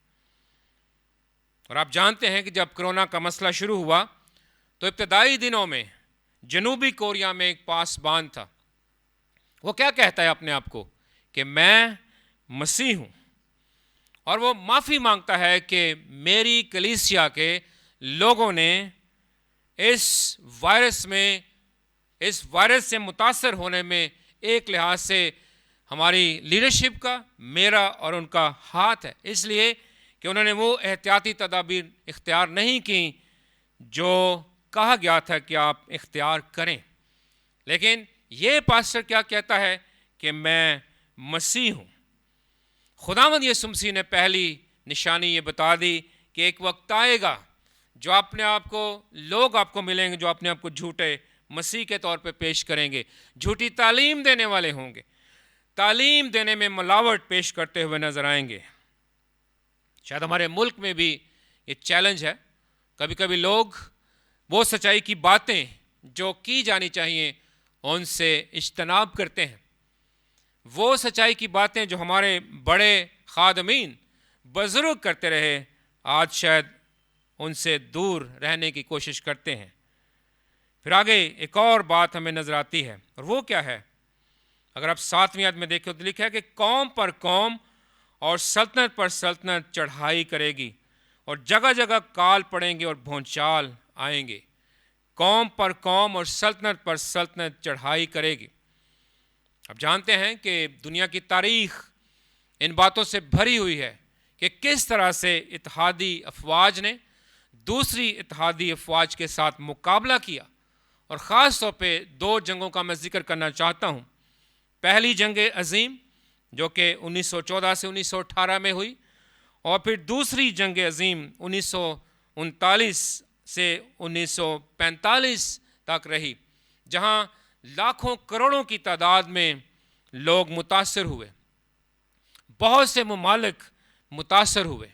اور آپ جانتے ہیں کہ جب کرونا کا مسئلہ شروع ہوا تو ابتدائی دنوں میں جنوبی کوریا میں ایک پاسبان تھا، وہ کیا کہتا ہے اپنے آپ کو کہ میں مسیح ہوں، اور وہ معافی مانگتا ہے کہ میری کلیسیا کے لوگوں نے اس وائرس سے متاثر ہونے میں ایک لحاظ سے ہماری لیڈرشپ کا، میرا اور ان کا ہاتھ ہے، اس لیے کہ انہوں نے وہ احتیاطی تدابیر اختیار نہیں کی جو کہا گیا تھا کہ آپ اختیار کریں۔ لیکن یہ پاسٹر کیا کہتا ہے کہ میں مسیح ہوں۔ خداوند یسوع مسیح نے پہلی نشانی یہ بتا دی کہ ایک وقت آئے گا جو اپنے آپ کو، لوگ آپ کو ملیں گے جو اپنے آپ کو جھوٹے مسیح کے طور پہ پیش کریں گے، جھوٹی تعلیم دینے والے ہوں گے، تعلیم دینے میں ملاوٹ پیش کرتے ہوئے نظر آئیں گے۔ شاید ہمارے ملک میں بھی یہ چیلنج ہے، کبھی کبھی لوگ وہ سچائی کی باتیں جو کی جانی چاہیے ان سے اجتناب کرتے ہیں، وہ سچائی کی باتیں جو ہمارے بڑے خادمین بزرگ کرتے رہے آج شاید ان سے دور رہنے کی کوشش کرتے ہیں۔ پھر آگے ایک اور بات ہمیں نظر آتی ہے، اور وہ کیا ہے؟ اگر آپ 7ویں آیت میں دیکھیں تو لکھا ہے کہ قوم پر قوم اور سلطنت پر سلطنت چڑھائی کرے گی، اور جگہ جگہ کال پڑیں گے اور بھونچال آئیں گے۔ قوم پر قوم اور سلطنت پر سلطنت چڑھائی کرے گی۔ اب جانتے ہیں کہ دنیا کی تاریخ ان باتوں سے بھری ہوئی ہے کہ کس طرح سے اتحادی افواج نے دوسری اتحادی افواج کے ساتھ مقابلہ کیا، اور خاص طور پہ 2 جنگوں کا میں ذکر کرنا چاہتا ہوں۔ پہلی جنگ عظیم جو کہ 1914 سے 1918 میں ہوئی، اور پھر دوسری جنگ عظیم 1939 سے 1945 تک رہی، جہاں لاکھوں کروڑوں کی تعداد میں لوگ متاثر ہوئے، بہت سے ممالک متاثر ہوئے۔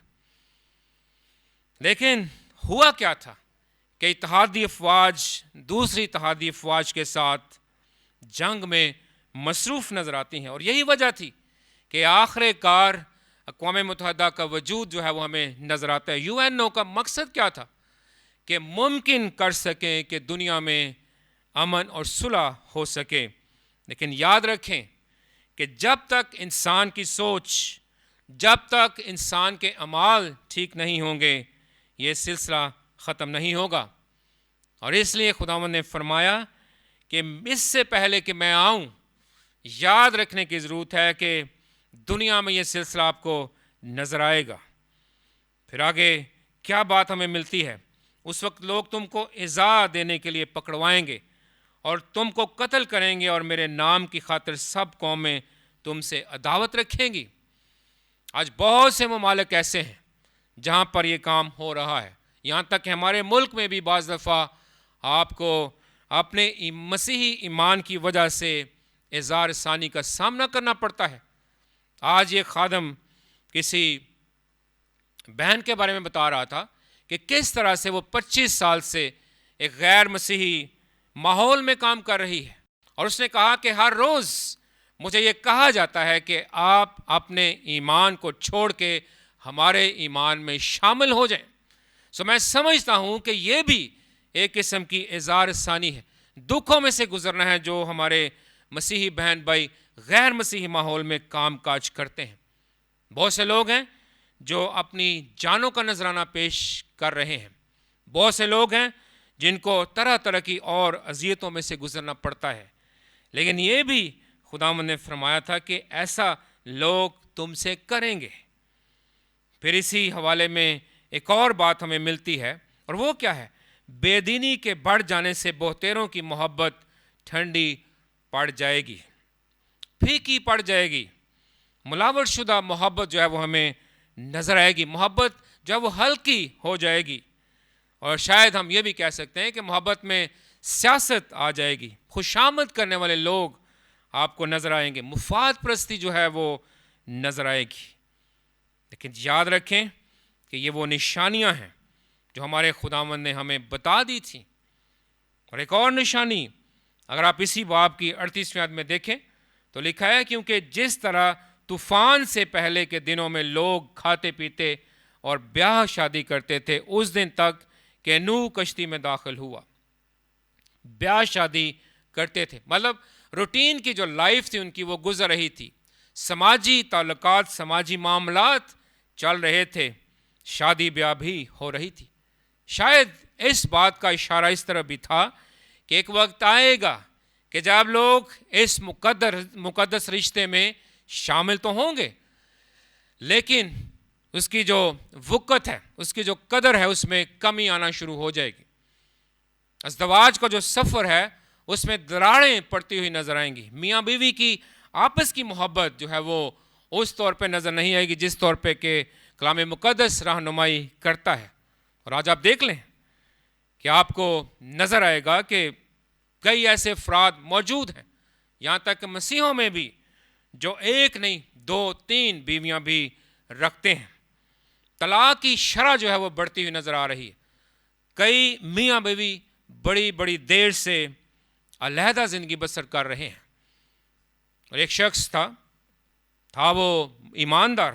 لیکن ہوا کیا تھا کہ اتحادی افواج دوسری اتحادی افواج کے ساتھ جنگ میں مصروف نظر آتی ہیں، اور یہی وجہ تھی کہ آخر کار اقوام متحدہ کا وجود جو ہے وہ ہمیں نظر آتا ہے۔ UN کا مقصد کیا تھا؟ کہ ممکن کر سکیں کہ دنیا میں امن اور صلح ہو سکے۔ لیکن یاد رکھیں کہ جب تک انسان کی سوچ، جب تک انسان کے اعمال ٹھیک نہیں ہوں گے، یہ سلسلہ ختم نہیں ہوگا۔ اور اس لیے خداوند نے فرمایا کہ اس سے پہلے کہ میں آؤں، یاد رکھنے کی ضرورت ہے کہ دنیا میں یہ سلسلہ آپ کو نظر آئے گا۔ پھر آگے کیا بات ہمیں ملتی ہے؟ اس وقت لوگ تم کو ایذا دینے کے لیے پکڑوائیں گے اور تم کو قتل کریں گے، اور میرے نام کی خاطر سب قومیں تم سے عداوت رکھیں گی۔ آج بہت سے ممالک ایسے ہیں جہاں پر یہ کام ہو رہا ہے، یہاں تک کہ ہمارے ملک میں بھی بعض دفعہ آپ کو اپنے مسیحی ایمان کی وجہ سے اظہار ثانی کا سامنا کرنا پڑتا ہے۔ آج یہ خادم کسی بہن کے بارے میں بتا رہا تھا کہ کس طرح سے وہ 25 سال سے ایک غیر مسیحی ماحول میں کام کر رہی ہے، اور اس نے کہا کہ ہر روز مجھے یہ کہا جاتا ہے کہ آپ اپنے ایمان کو چھوڑ کے ہمارے ایمان میں شامل ہو جائیں۔ میں سمجھتا ہوں کہ یہ بھی ایک قسم کی اظہار ثانی ہے، دکھوں میں سے گزرنا ہے جو ہمارے مسیحی بہن بھائی غیر مسیحی ماحول میں کام کاج کرتے ہیں۔ بہت سے لوگ ہیں جو اپنی جانوں کا نذرانہ پیش کر رہے ہیں، بہت سے لوگ ہیں جن کو طرح طرح کی اور اذیتوں میں سے گزرنا پڑتا ہے، لیکن یہ بھی خداوند نے فرمایا تھا کہ ایسا لوگ تم سے کریں گے۔ پھر اسی حوالے میں ایک اور بات ہمیں ملتی ہے، اور وہ کیا ہے؟ بے دینی کے بڑھ جانے سے بہتیروں کی محبت ٹھنڈی پڑ جائے گی، پھیکی پڑ جائے گی۔ ملاوٹ شدہ محبت جو ہے وہ ہمیں نظر آئے گی، محبت جو ہے وہ ہلکی ہو جائے گی، اور شاید ہم یہ بھی کہہ سکتے ہیں کہ محبت میں سیاست آ جائے گی، خوشامد کرنے والے لوگ آپ کو نظر آئیں گے، مفاد پرستی جو ہے وہ نظر آئے گی۔ لیکن یاد رکھیں کہ یہ وہ نشانیاں ہیں جو ہمارے خداوند نے ہمیں بتا دی تھی۔ اور ایک اور نشانی اگر آپ اسی باب کی 38ویں آیت میں دیکھیں تو لکھا ہے، کیونکہ جس طرح طوفان سے پہلے کے دنوں میں لوگ کھاتے پیتے اور بیاہ شادی کرتے تھے اس دن تک کہ نوح کشتی میں داخل ہوا۔ بیاہ شادی کرتے تھے، مطلب روٹین کی جو لائف تھی ان کی وہ گزر رہی تھی، سماجی تعلقات، سماجی معاملات چل رہے تھے، شادی بیاہ بھی ہو رہی تھی۔ شاید اس بات کا اشارہ اس طرح بھی تھا کہ ایک وقت آئے گا کہ جب لوگ اس مقدس رشتے میں شامل تو ہوں گے، لیکن اس کی جو وقت ہے، اس کی جو قدر ہے، اس میں کمی آنا شروع ہو جائے گی۔ ازدواج کا جو سفر ہے اس میں دراڑیں پڑتی ہوئی نظر آئیں گی۔ میاں بیوی کی آپس کی محبت جو ہے وہ اس طور پہ نظر نہیں آئے گی جس طور پہ کہ کلام مقدس رہنمائی کرتا ہے۔ اور آج آپ دیکھ لیں کہ آپ کو نظر آئے گا کہ کئی ایسے افراد موجود ہیں، یہاں تک کہ مسیحوں میں بھی، جو ایک نہیں 2 3 بیویاں بھی رکھتے ہیں۔ طلاق کی شرح جو ہے وہ بڑھتی ہوئی نظر آ رہی ہے۔ کئی میاں بیوی بڑی بڑی دیر سے علیحدہ زندگی بسر کر رہے ہیں۔ اور ایک شخص تھا وہ ایماندار،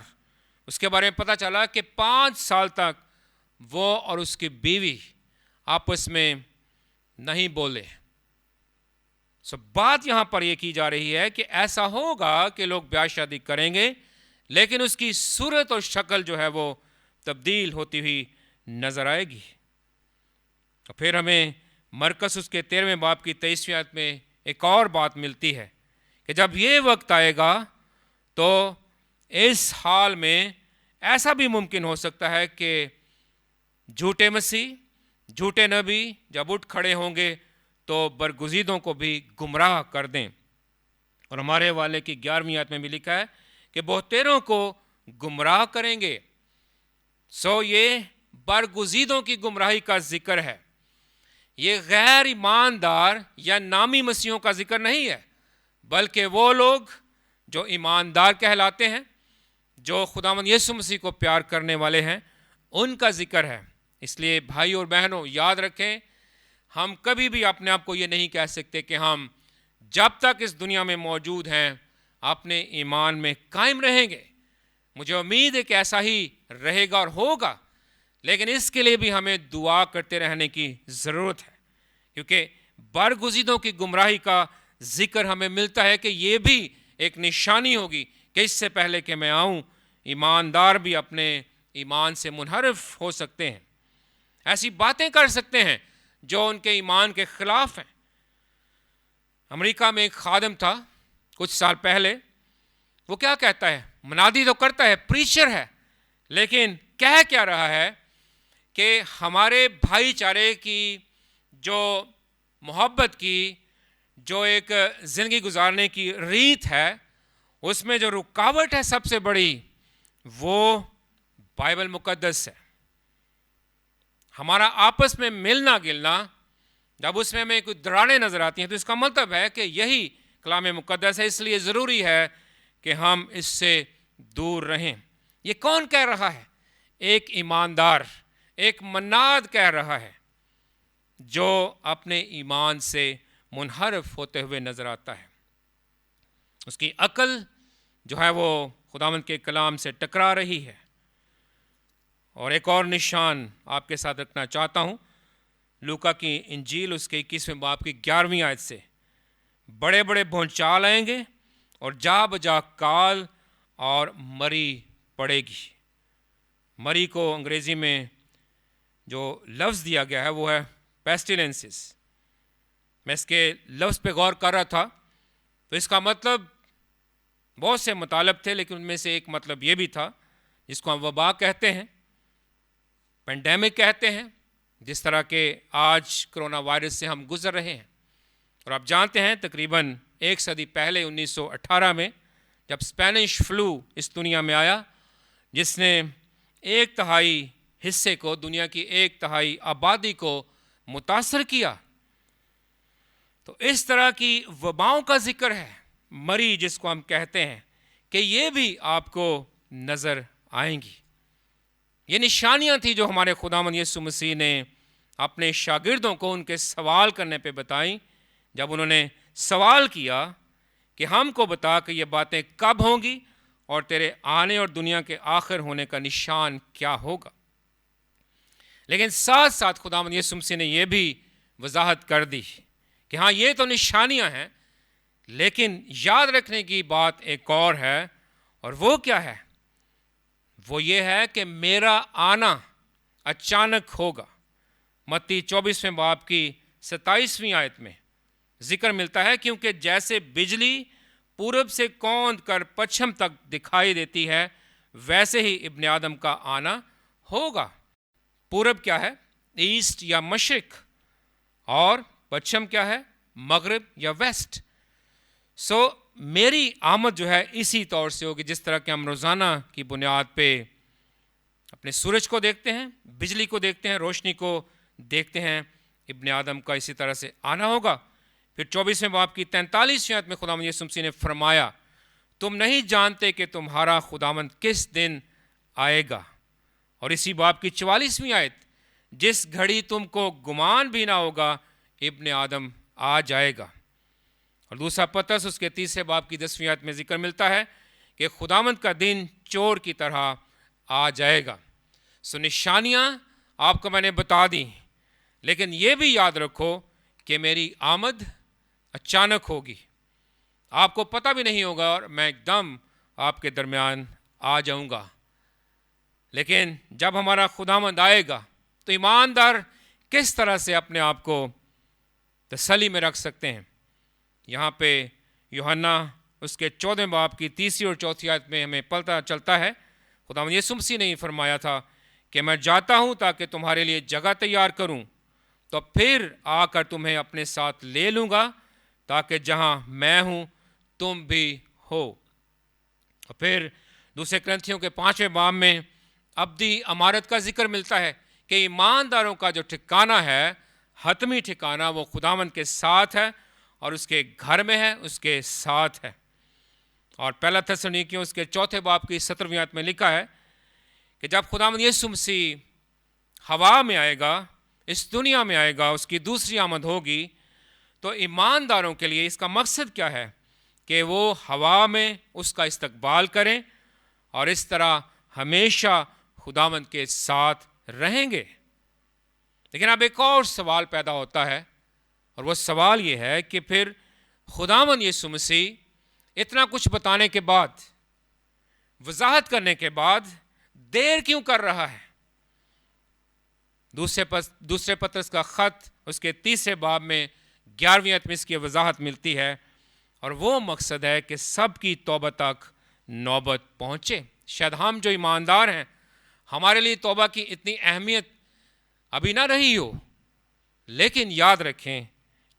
اس کے بارے میں پتہ چلا کہ 5 سال تک وہ اور اس کی بیوی آپس میں نہیں بولے۔ بات یہاں پر یہ کی جا رہی ہے کہ ایسا ہوگا کہ لوگ بیاہ شادی کریں گے، لیکن اس کی صورت اور شکل جو ہے وہ تبدیل ہوتی ہوئی نظر آئے گی۔ تو پھر ہمیں مرکز اس کے 13ویں باب کی 23ویں آیت میں ایک اور بات ملتی ہے کہ جب یہ وقت آئے گا تو اس حال میں ایسا بھی ممکن ہو سکتا ہے کہ جھوٹے مسیح، جھوٹے نبی جب اٹھ کھڑے ہوں گے تو برگزیدوں کو بھی گمراہ کر دیں۔ اور ہمارے والے کی 11ویں آیت میں بھی لکھا ہے کہ بہتیروں کو گمراہ کریں گے۔ یہ برگزیدوں کی گمراہی کا ذکر ہے، یہ غیر ایماندار یا نامی مسیحوں کا ذکر نہیں ہے، بلکہ وہ لوگ جو ایماندار کہلاتے ہیں، جو خداوند یسوع مسیح کو پیار کرنے والے ہیں، ان کا ذکر ہے۔ اس لیے بھائی اور بہنوں یاد رکھیں، ہم کبھی بھی اپنے آپ کو یہ نہیں کہہ سکتے کہ ہم جب تک اس دنیا میں موجود ہیں اپنے ایمان میں قائم رہیں گے۔ مجھے امید ہے کہ ایسا ہی رہے گا اور ہوگا، لیکن اس کے لیے بھی ہمیں دعا کرتے رہنے کی ضرورت ہے، کیونکہ برگزیدوں کی گمراہی کا ذکر ہمیں ملتا ہے کہ یہ بھی ایک نشانی ہوگی کہ اس سے پہلے کہ میں آؤں ایماندار بھی اپنے ایمان سے منحرف ہو سکتے ہیں، ایسی باتیں کر سکتے ہیں جو ان کے ایمان کے خلاف ہیں۔ امریکہ میں ایک خادم تھا کچھ سال پہلے، وہ کیا کہتا ہے، منادی تو کرتا ہے، پریچر ہے، لیکن کہہ کیا رہا ہے کہ ہمارے بھائی چارے کی جو محبت کی جو ایک زندگی گزارنے کی ریت ہے، اس میں جو رکاوٹ ہے سب سے بڑی وہ بائبل مقدس ہے۔ ہمارا آپس میں ملنا گلنا جب اس میں ہمیں کوئی دراڑیں نظر آتی ہیں تو اس کا مطلب ہے کہ یہی کلام مقدس ہے، اس لیے ضروری ہے کہ ہم اس سے دور رہیں۔ یہ کون کہہ رہا ہے؟ ایک ایماندار، ایک مناد کہہ رہا ہے جو اپنے ایمان سے منحرف ہوتے ہوئے نظر آتا ہے۔ اس کی عقل جو ہے وہ خداوند کے کلام سے ٹکرا رہی ہے۔ اور ایک اور نشان آپ کے ساتھ رکھنا چاہتا ہوں، لوکا کی انجیل اس کے 21ویں باب کی 11ویں آیت سے، بڑے بڑے بھونچال آئیں گے اور جا بجا کال اور مری پڑے گی۔ مری کو انگریزی میں جو لفظ دیا گیا ہے وہ ہے پیسٹیلنسز۔ میں اس کے لفظ پہ غور کر رہا تھا تو اس کا مطلب بہت سے مطالب تھے، لیکن ان میں سے ایک مطلب یہ بھی تھا جس کو ہم وبا کہتے ہیں، پینڈیمک کہتے ہیں، جس طرح کہ آج کرونا وائرس سے ہم گزر رہے ہیں۔ اور آپ جانتے ہیں تقریباً 1 صدی پہلے 1918 میں جب اسپینش فلو اس دنیا میں آیا، جس نے 1/3 حصے کو، دنیا کی 1/3 آبادی کو متاثر کیا، تو اس طرح کی وباؤں کا ذکر ہے، مری جس کو ہم کہتے ہیں، کہ یہ بھی آپ کو نظر آئیں گی۔ یہ نشانیاں تھیں جو ہمارے خداوند یسوع مسیح نے اپنے شاگردوں کو ان کے سوال کرنے پہ بتائیں، جب انہوں نے سوال کیا کہ ہم کو بتا کہ یہ باتیں کب ہوں گی اور تیرے آنے اور دنیا کے آخر ہونے کا نشان کیا ہوگا۔ لیکن ساتھ ساتھ خداوند یسوع مسیح نے یہ بھی وضاحت کر دی کہ ہاں یہ تو نشانیاں ہیں، لیکن یاد رکھنے کی بات ایک اور ہے، اور وہ کیا ہے؟ وہ یہ ہے کہ میرا آنا اچانک ہوگا۔ متی 24ویں باب کی 27ویں آیت میں ذکر ملتا ہے، کیونکہ جیسے بجلی پورب سے کوند کر پچھم تک دکھائی دیتی ہے، ویسے ہی ابن آدم کا آنا ہوگا۔ پورب کیا ہے؟ ایسٹ یا مشرق، اور پچھم کیا ہے؟ مغرب یا ویسٹ۔ میری آمد جو ہے اسی طور سے ہوگی، جس طرح کہ ہم روزانہ کی بنیاد پہ اپنے سورج کو دیکھتے ہیں، بجلی کو دیکھتے ہیں، روشنی کو دیکھتے ہیں، ابن آدم کا اسی طرح سے آنا ہوگا۔ پھر 24ویں باب کی 43ویں آیت میں خداوند یسوع مسیح نے فرمایا، تم نہیں جانتے کہ تمہارا خداوند کس دن آئے گا۔ اور اسی باب کی 44ویں آیت، جس گھڑی تم کو گمان بھی نہ ہوگا ابن آدم آ جائے گا۔ اور دوسرا پترس اس کے 3 باب کی 10ویں آیت میں ذکر ملتا ہے کہ خداوند کا دن چور کی طرح آ جائے گا۔ نشانیاں آپ کو میں نے بتا دی، لیکن یہ بھی یاد رکھو کہ میری آمد اچانک ہوگی، آپ کو پتہ بھی نہیں ہوگا، اور میں ایک دم آپ کے درمیان آ جاؤں گا۔ لیکن جب ہمارا خداوند آئے گا تو ایماندار کس طرح سے اپنے آپ کو تسلی میں رکھ سکتے ہیں؟ یہاں پہ یوحنا اس کے 14 باب کی 3 اور 4 آیت میں ہمیں پتہ چلتا ہے، خداوند یسوع مسیح نے فرمایا تھا کہ میں جاتا ہوں تاکہ تمہارے لیے جگہ تیار کروں، تو پھر آ کر تمہیں اپنے ساتھ لے لوں گا، تاکہ جہاں میں ہوں تم بھی ہو۔ اور پھر دوسرے کرنتھیوں کے 5ویں باب میں ابدی امارت کا ذکر ملتا ہے کہ ایمانداروں کا جو ٹھکانہ ہے، حتمی ٹھکانہ، وہ خداوند کے ساتھ ہے، اور اس کے گھر میں ہے، اس کے ساتھ ہے۔ اور پہلا تھسلونیکیوں اس کے 4 باب کی 17ویں آیت میں لکھا ہے کہ جب خداوند یسوع مسیح ہوا میں آئے گا، اس دنیا میں آئے گا، اس کی دوسری آمد ہوگی، تو ایمانداروں کے لیے اس کا مقصد کیا ہے کہ وہ ہوا میں اس کا استقبال کریں اور اس طرح ہمیشہ خداوند کے ساتھ رہیں گے۔ لیکن اب ایک اور سوال پیدا ہوتا ہے، اور وہ سوال یہ ہے کہ پھر خداوند یسوع مسیح اتنا کچھ بتانے کے بعد، وضاحت کرنے کے بعد دیر کیوں کر رہا ہے؟ دوسرے پترس کا خط اس کے 3 باب میں 11ویں آیت میں اس کی وضاحت ملتی ہے، اور وہ مقصد ہے کہ سب کی توبہ تک نوبت پہنچے۔ شاید ہم جو ایماندار ہیں، ہمارے لیے توبہ کی اتنی اہمیت ابھی نہ رہی ہو، لیکن یاد رکھیں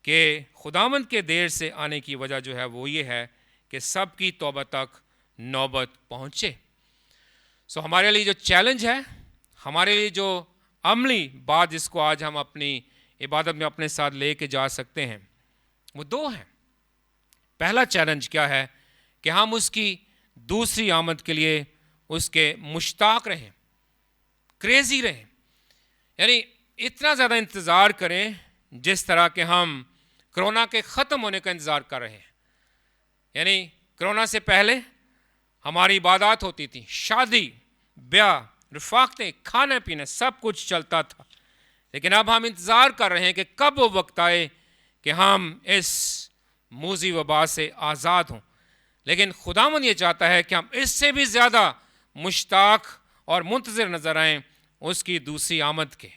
کہ خداوند کے دیر سے آنے کی وجہ جو ہے وہ یہ ہے کہ سب کی توبہ تک نوبت پہنچے۔ ہمارے لیے جو چیلنج ہے، ہمارے لیے جو عملی بات جس کو آج ہم اپنی عبادت میں اپنے ساتھ لے کے جا سکتے ہیں، وہ 2 ہیں۔ پہلا چیلنج کیا ہے کہ ہم اس کی دوسری آمد کے لیے اس کے مشتاق رہیں، کریزی رہیں، یعنی اتنا زیادہ انتظار کریں جس طرح کہ ہم کرونا کے ختم ہونے کا انتظار کر رہے ہیں۔ یعنی کرونا سے پہلے ہماری عبادات ہوتی تھی، شادی، بیاہ، رفاقتیں، کھانے پینے، سب کچھ چلتا تھا، لیکن اب ہم انتظار کر رہے ہیں کہ کب وہ وقت آئے کہ ہم اس موذی وبا سے آزاد ہوں۔ لیکن خداوند یہ چاہتا ہے کہ ہم اس سے بھی زیادہ مشتاق اور منتظر نظر آئیں اس کی دوسری آمد کے،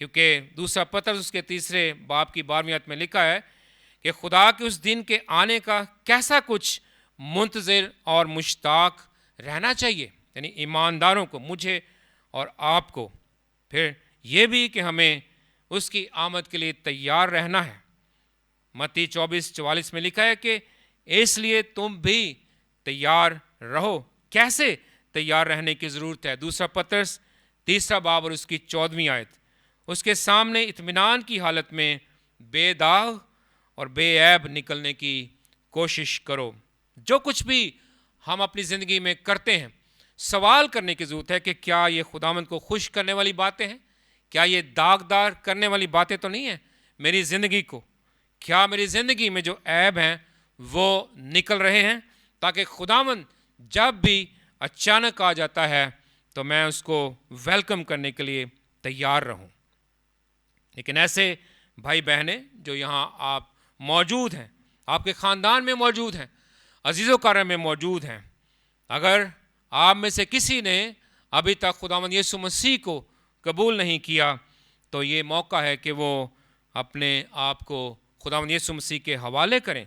کیونکہ دوسرا پترس اس کے 3 باب کی 12ویں آیت میں لکھا ہے کہ خدا کے اس دن کے آنے کا کیسا کچھ منتظر اور مشتاق رہنا چاہیے، یعنی ایمانداروں کو، مجھے اور آپ کو۔ پھر یہ بھی کہ ہمیں اس کی آمد کے لیے تیار رہنا ہے۔ متی 24:44 میں لکھا ہے کہ اس لیے تم بھی تیار رہو۔ کیسے تیار رہنے کی ضرورت ہے؟ دوسرا پترس 3 باب اور اس کی 14ویں آیت، اس کے سامنے اطمینان کی حالت میں بے داغ اور بے عیب نکلنے کی کوشش کرو۔ جو کچھ بھی ہم اپنی زندگی میں کرتے ہیں، سوال کرنے کی ضرورت ہے کہ کیا یہ خداوند کو خوش کرنے والی باتیں ہیں؟ کیا یہ داغدار کرنے والی باتیں تو نہیں ہیں میری زندگی کو؟ کیا میری زندگی میں جو عیب ہیں وہ نکل رہے ہیں تاکہ خداوند جب بھی اچانک آ جاتا ہے تو میں اس کو ویلکم کرنے کے لیے تیار رہوں؟ لیکن ایسے بھائی بہنیں جو یہاں آپ موجود ہیں، آپ کے خاندان میں موجود ہیں، عزیز و کرام میں موجود ہیں، اگر آپ میں سے کسی نے ابھی تک خداوند یسوع مسیح کو قبول نہیں کیا تو یہ موقع ہے کہ وہ اپنے آپ کو خداوند یسوع مسیح کے حوالے کریں،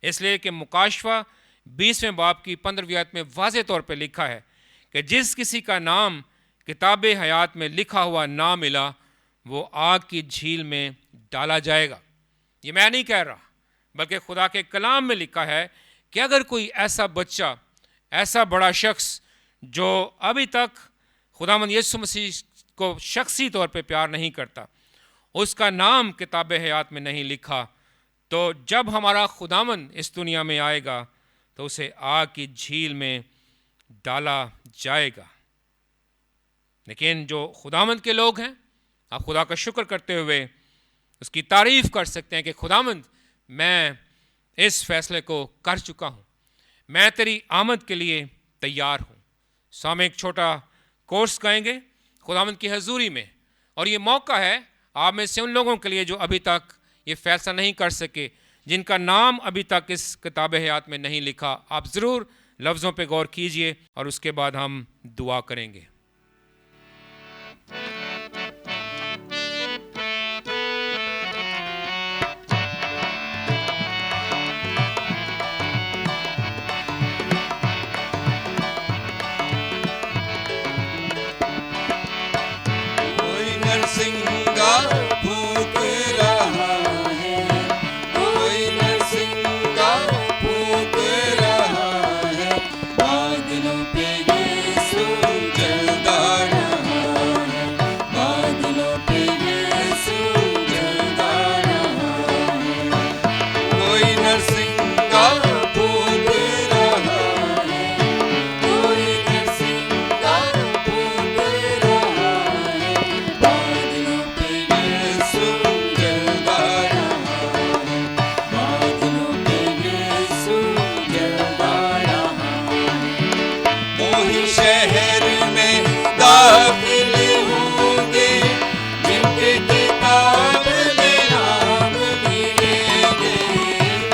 اس لیے کہ مکاشفہ 20ویں باب کی 15ویں آیت میں واضح طور پہ لکھا ہے کہ جس کسی کا نام کتاب حیات میں لکھا ہوا نہ ملا وہ آگ کی جھیل میں ڈالا جائے گا۔ یہ میں نہیں کہہ رہا بلکہ خدا کے کلام میں لکھا ہے کہ اگر کوئی ایسا بچہ، ایسا بڑا شخص جو ابھی تک خداوند یسوع مسیح کو شخصی طور پہ پیار نہیں کرتا، اس کا نام کتاب حیات میں نہیں لکھا، تو جب ہمارا خداوند اس دنیا میں آئے گا تو اسے آگ کی جھیل میں ڈالا جائے گا۔ لیکن جو خداوند کے لوگ ہیں، آپ خدا کا شکر کرتے ہوئے اس کی تعریف کر سکتے ہیں کہ خداوند میں اس فیصلے کو کر چکا ہوں، میں تیری آمد کے لیے تیار ہوں۔ سو ہم ایک چھوٹا کورس گائیں گے خداوند کی حضوری میں، اور یہ موقع ہے آپ میں سے ان لوگوں کے لیے جو ابھی تک یہ فیصلہ نہیں کر سکے، جن کا نام ابھی تک اس کتاب حیات میں نہیں لکھا۔ آپ ضرور لفظوں پہ غور کیجئے اور اس کے بعد ہم دعا کریں گے۔ کوئی نرسنگا پھونک رہا ہے، کوئی نرسنگا پھونک رہا ہے، بادلوں پہ یسوع جلتا رہا ہے، بادلوں پہ یسوع جلتا رہا ہے۔ کوئی نرسنگا پھونک رہا ہے، کوئی نرسنگا پھونک رہا ہے، بادلوں پہ یسوع جلتا رہا ہے، بادلوں پہ یسوع جلتا رہا ہے۔ وہی شہر میں داخل ہوں گے جن کے کتاب میں نام ملیں گے،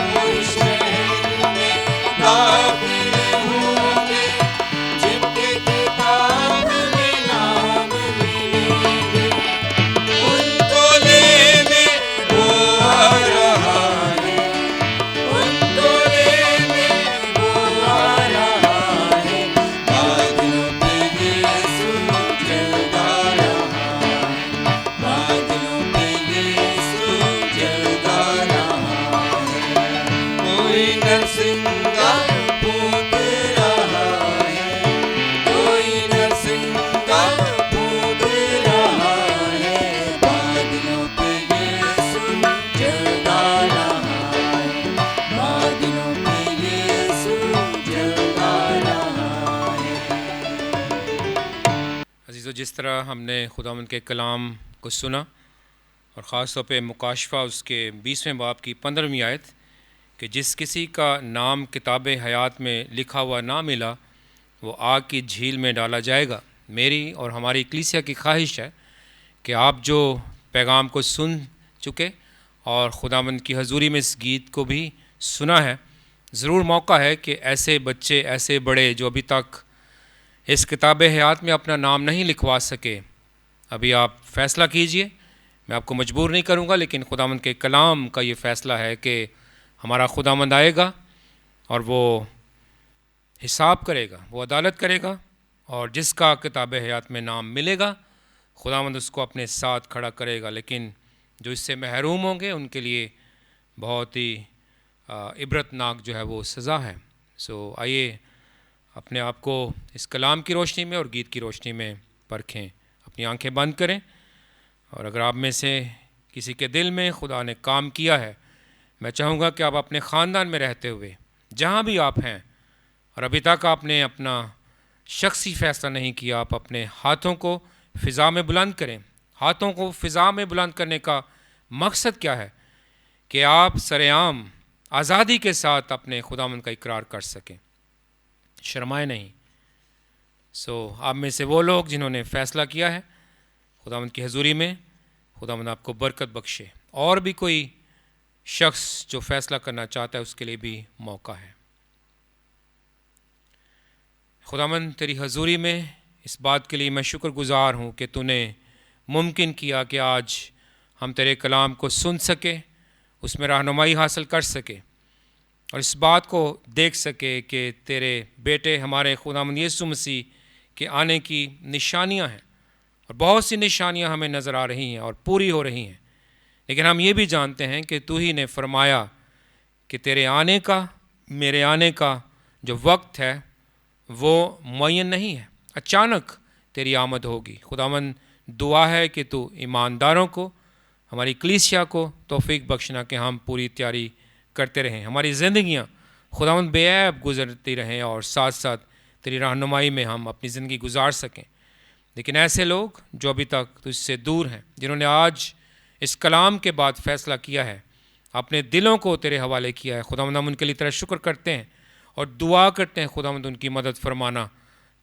وہی شہر میں داخل ہوں گے جن کے کتاب میں نام ملیں گے۔ ان کو لینے وہ آ رہا ہے، ان کو لینے وہ آ رہا ہے، بادلوں پہ یسوع جلتا رہا ہے، بادلوں پہ یسوع جلتا رہا ہے۔ کوئی نرسنگا پھونک رہا ہے، کوئی نرسنگا پھونک رہا ہے، بادلوں پہ یسوع جلتا رہا ہے، بادلوں پہ یسوع جلتا رہا ہے۔ عزیزو، جس طرح ہم نے خداوند کے کلام کو سنا اور خاص طور پہ مکاشفہ اس کے 20ویں باب کی 15ویں آیت کہ جس کسی کا نام کتاب حیات میں لکھا ہوا نہ ملا وہ آگ کی جھیل میں ڈالا جائے گا، میری اور ہماری کلیسیا کی خواہش ہے کہ آپ جو پیغام کو سن چکے اور خداوند کی حضوری میں اس گیت کو بھی سنا ہے، ضرور موقع ہے کہ ایسے بچے، ایسے بڑے جو ابھی تک اس کتاب حیات میں اپنا نام نہیں لکھوا سکے، ابھی آپ فیصلہ کیجئے۔ میں آپ کو مجبور نہیں کروں گا، لیکن خداوند کے کلام کا یہ فیصلہ ہے کہ ہمارا خداوند آئے گا اور وہ حساب کرے گا، وہ عدالت کرے گا، اور جس کا کتاب حیات میں نام ملے گا خداوند اس کو اپنے ساتھ کھڑا کرے گا، لیکن جو اس سے محروم ہوں گے ان کے لیے بہت ہی عبرتناک جو ہے وہ سزا ہے۔ سو آئیے اپنے آپ کو اس کلام کی روشنی میں اور گیت کی روشنی میں پرکھیں، اپنی آنکھیں بند کریں، اور اگر آپ میں سے کسی کے دل میں خدا نے کام کیا ہے، میں چاہوں گا کہ آپ اپنے خاندان میں رہتے ہوئے جہاں بھی آپ ہیں اور ابھی تک آپ نے اپنا شخصی فیصلہ نہیں کیا، آپ اپنے ہاتھوں کو فضا میں بلند کریں۔ ہاتھوں کو فضا میں بلند کرنے کا مقصد کیا ہے؟ کہ آپ سرعام آزادی کے ساتھ اپنے خداوند کا اقرار کر سکیں، شرمائے نہیں۔ آپ میں سے وہ لوگ جنہوں نے فیصلہ کیا ہے خداوند کی حضوری میں، خداوند آپ کو برکت بخشے۔ اور بھی کوئی شخص جو فیصلہ کرنا چاہتا ہے اس کے لیے بھی موقع ہے۔ خداوند تیری حضوری میں اس بات کے لیے میں شکر گزار ہوں کہ تو نے ممکن کیا کہ آج ہم تیرے کلام کو سن سکے، اس میں رہنمائی حاصل کر سکے، اور اس بات کو دیکھ سکے کہ تیرے بیٹے ہمارے خداوند یسوع مسیح کے آنے کی نشانیاں ہیں، اور بہت سی نشانیاں ہمیں نظر آ رہی ہیں اور پوری ہو رہی ہیں، لیکن ہم یہ بھی جانتے ہیں کہ تو ہی نے فرمایا کہ تیرے آنے کا، میرے آنے کا جو وقت ہے وہ معین نہیں ہے، اچانک تیری آمد ہوگی۔ خداوند دعا ہے کہ تو ایمانداروں کو، ہماری کلیسیا کو توفیق بخشنا کہ ہم پوری تیاری کرتے رہیں، ہماری زندگیاں خداوند بے عیب گزرتی رہیں، اور ساتھ ساتھ تیری رہنمائی میں ہم اپنی زندگی گزار سکیں۔ لیکن ایسے لوگ جو ابھی تک تجھ سے دور ہیں، جنہوں نے آج اس کلام کے بعد فیصلہ کیا ہے، اپنے دلوں کو تیرے حوالے کیا ہے، خداوند ہم ان کے لیے تیرا شکر کرتے ہیں اور دعا کرتے ہیں خداوند ان کی مدد فرمانا،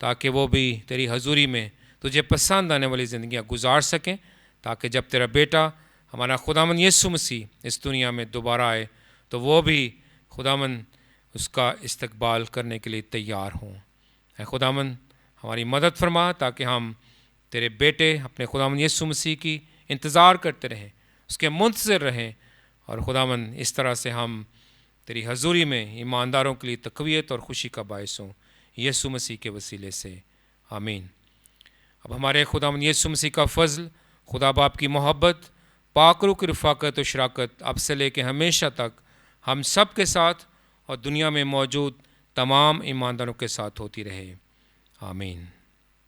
تاکہ وہ بھی تیری حضوری میں تجھے پسند آنے والی زندگیاں گزار سکیں، تاکہ جب تیرا بیٹا ہمارا خداوند یسوع مسیح اس دنیا میں دوبارہ آئے تو وہ بھی خداوند اس کا استقبال کرنے کے لیے تیار ہوں۔ اے خداوند ہماری مدد فرما تاکہ ہم تیرے بیٹے اپنے خداوند یسوع مسیح کی انتظار کرتے رہیں، اس کے منتظر رہیں، اور خداوند اس طرح سے ہم تیری حضوری میں ایمانداروں کے لیے تقویت اور خوشی کا باعث ہوں، یسوع مسیح کے وسیلے سے، آمین۔ اب ہمارے خداوند یسوع مسیح کا فضل، خدا باپ کی محبت، پاک روح کی رفاقت و شراکت اب سے لے کے ہمیشہ تک ہم سب کے ساتھ اور دنیا میں موجود تمام ایمانداروں کے ساتھ ہوتی رہے، آمین۔